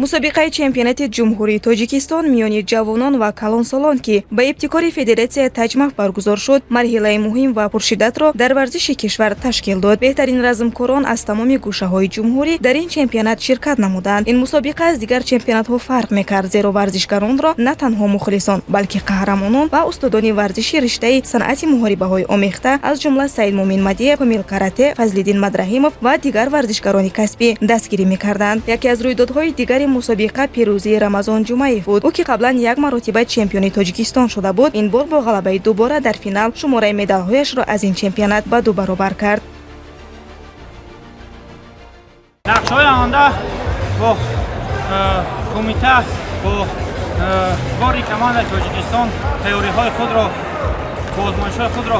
мусобиқаи чемпионати ҷумҳурии тоҷикистон миёни ҷавонон ва калонсолон ки ба ибтикори федератсияи таҷмаҳ баргузор шуд, марҳилаи муҳим ва пуршиддатро дар варзиши кишвар ташкил дод. беҳтарин размкорон аз тамоми гӯшаҳои ҷумҳурӣ дар ин чемпионат ширкат намуданд. ин мусобиқа аз дигар чемпионатҳо фарқ мекард, зеро варзишгаронро на танҳо мухлисон, балки қаҳрамонон ва устодони варзиши риштаи санъати муҳорибаҳои омехта аз ҷумла Саид Муъмин Мадиев, Комил Карате, Фазлиддин Мадрахимов ва дигар варзишгарони касбӣ дастгирӣ мекарданд. яке аз рӯйдодҳои дигари мусобиқа пирӯзии Рамазон Ҷумаев буд. ӯ ки qablан як маротиба чемпиони Тоҷикистон шуда буд, ин бор бо ғалабаи дубора дар финал шумораи медалҳояшро аз ин чемпионат ба 2 баробар кард. нақшҳои оянда бо кумита бо сбори командаи Тоҷикистон тайёриҳои худро бо озмоишҳои худро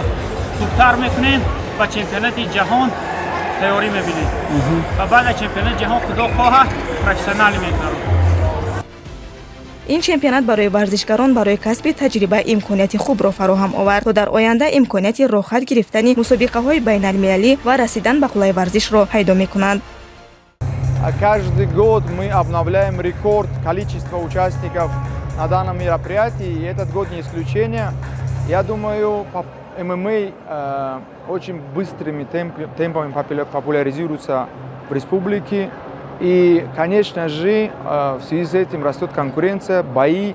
хубтар мекунем ба чемпионати ҷаҳон тайёрӣ мебинем ва баъд аз чемпионати ҷаҳон худо хоҳад профессионалӣ мекунем. ин чемпионат барои варзишгарон барои касби таҷриба имконияти хубро фароҳам овард, то дар оянда имконияти рохат гирифтани мусобиқаҳои байналмилалӣ ва расидан ба қуллаи варзишро пайдо мекунанд. Каждый год мы обновляем рекорд количества участников на данном мероприятии, и этот год не исключение. Я думаю, ММА очень быстрыми темпами популяризируется в республике. И, конечно же, в связи с этим растет конкуренция, бои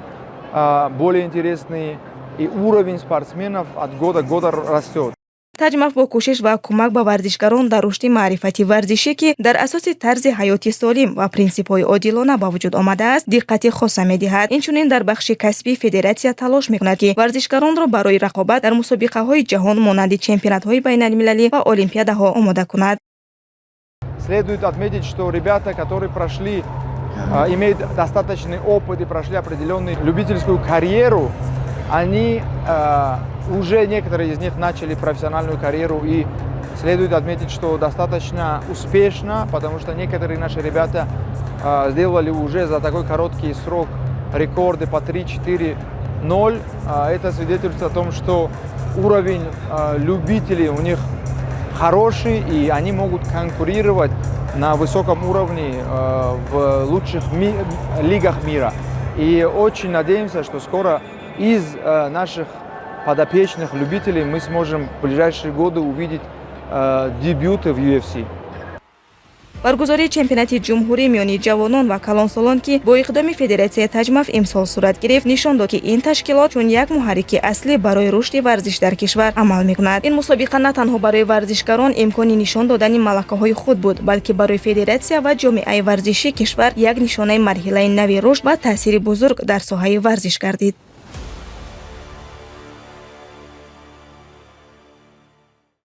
более интересные, и уровень спортсменов от года к году растет. таҷмаҳ бо кӯшиш ва кӯмак ба варзишгарон дар рушди маърифати варзишӣ ки дар асоси тарзи ҳаёти солим ва принсипҳои одилона ба вуҷуд омадааст, диққати хоса медиҳад. инчунин дар бахши касбӣ федератсия талош мекунад ки варзишгаронро барои рақобат дар мусобиқаҳои ҷаҳон монанди чемпионатҳои байналмилалӣ ва олимпиадаҳо омода кунад. Следует отметить, что ребята, которые имеют достаточный опыт и прошли определенную любительскую карьеру, они уже некоторые из них начали профессиональную карьеру, и следует отметить, что достаточно успешно, потому что некоторые наши ребята сделали уже за такой короткий срок рекорды по 3-4-0. Это свидетельствует о том, что уровень любителей у них хороший, и они могут конкурировать на высоком уровне в лучших лигах мира. И очень надеемся, что скоро из наших подопечных любителей мы сможем в ближайшие годы увидеть дебюты в UFC. баргузории чемпионати ҷумҳурӣ миёни ҷавонон ва калонсолон ки бо иқдоми федератсияи таҷмаф имсол сурат гирифт, нишон дод ки ин ташкилот чун як муҳаррики аслӣ барои рушди варзиш дар кишвар амал мекунад. ин мусобиқа на танҳо барои варзишгарон имкони нишон додани малакаҳои худ буд, балки барои федератсия ва ҷомеаи варзиши кишвар як нишонаи марҳилаи нави рушд ва таъсири бузург дар соҳаи варзиш гардид.